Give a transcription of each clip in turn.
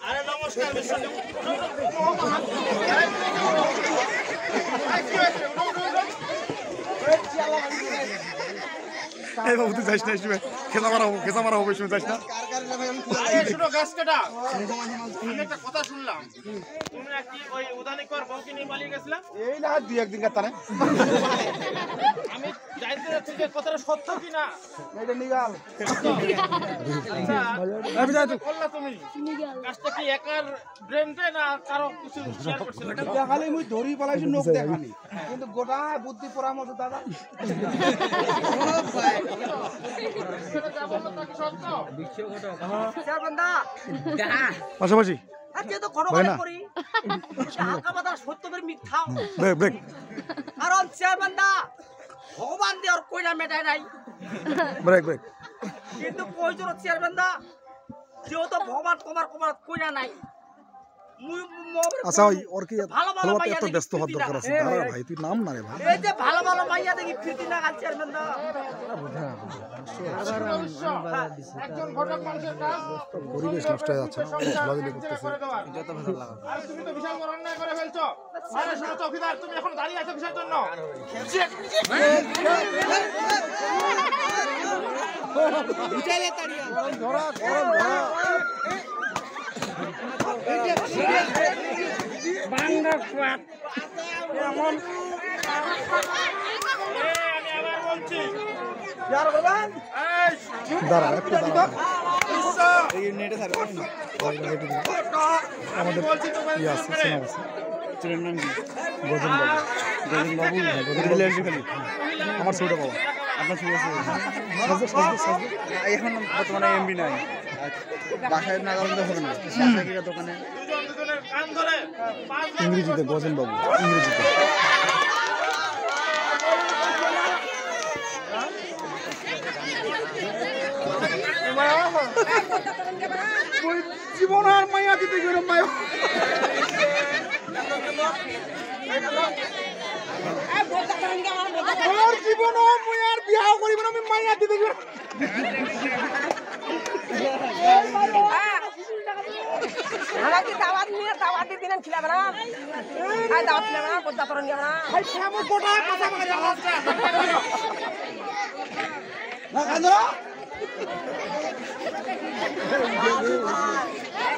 আরে নমস্কার এই বাবু তুই যাইস না এসবে খেলা মারা হবে এসবে যাইস না শুনো গাছ কাটা আমি একটা কথা শুনলাম তুমি নাকি ওই উদানিকর বউকে নিয়ে পালিয়ে গেছিলা এই না দুই একদিন কাতারে আমি জানতে চাচ্ছি যে কথাটা সত্য কিনা এটা নিগাল আমি যাই তো বললা তুমি গাছটা কি একার ব্রেনতে না কারো কিছু শেয়ার করছিল এটা দেখালে মুই ধরি পালাইছি নখ দেখানি কিন্তু গোটা বুদ্ধি পরামর্শ দাদা পাশাপাশি কারণ চেয়ারম্যান দা ভগবান দেওয়ার কইরা মেটায় নাই ব্রেক ব্রেক কিন্তু কইজোর চেয়ারম্যান দা যেহেতু ভগবান তোমার কমার কইরা নাই আচ্ছা ওর কি ভালোবাসা এত ব্যস্ত হওয়ার দরকার আছে দাঁড়া ভাই তুই নাম না রে ভাই এই যে ভালো ভালো মাইয়া দেখি ফিরতি না গাল চেয়ারম্যান দা একজন ঘটক মানুষের কাজ পরিবেশ নষ্ট হয়ে যাচ্ছে খেলাধুলা করতেছে যত ভালো লাগে আর তুমি তো বিশাল বড় অন্যায় করে ফেলছো আরে শোনো চৌকিদার তুমি এখন দাঁড়িয়ে আছো কিসের জন্য বুঝাইলে তাড়িয়া ধরা বাংলা পাট এমন আমি আবার বলছি यार भगवान দাঁড়া একটু দাঁড়া এই নেটে থাকবে আমাদের বলছি তোমার ইয়ে আছে সিনেমা আছে ছেলের নাম কি গজন বাবু গজন বাবু খালি আমার ছবিটা বাবা আপনার ছবি আছে এখন বর্তমানে এমবি নাই বাসায় না গেলে হবে না দোকানে দুজনের কান ধরে ইংরেজিতে গজন বাবু ইংরেজিতে জীবন আর মায়া দিতে গেলাম মায়া আমার জীবন আর বিয়া করিব না আমি মায়া দিতে গেলাম আমাকে দাওয়াত নিয়ে দাওয়াত দিন খিলাবে না আই দাওয়াত খিলাবে না পদ্মা তরণ যাবে না ভাই আমার কোটা কথা বলে না কান্দো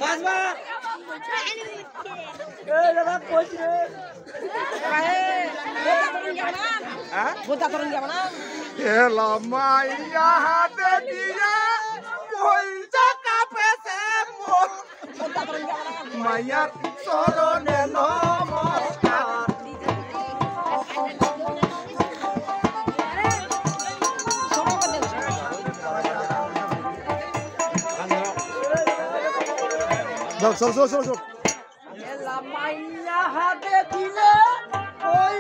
বাসবা এই দাদা কইছ রে পদ্মা তরণ যাবে না এলা মাইয়া হাতে দিয়া কইছা কাপেছে মোর পদ্মা তরণ যাবে না মাইয়ার চরণে নমস্কার চল চল চল চল এলা মাইয়া হাতে দিলে ওই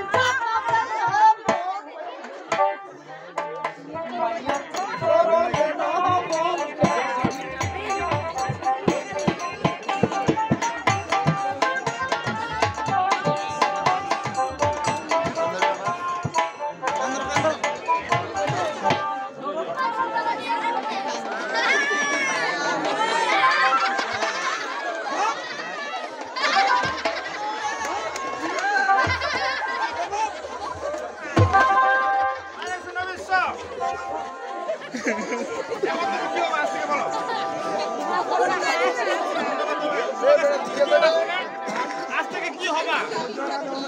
আজ থেকে কি হবে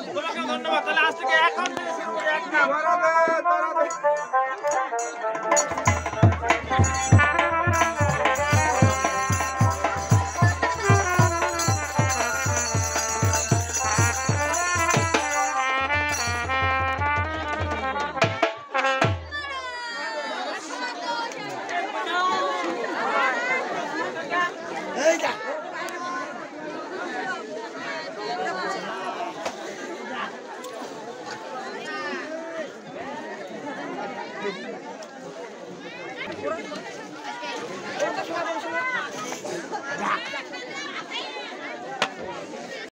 তোমাকে ধন্যবাদ তাহলে আজ থেকে এখন থেকে শুরু করে একটা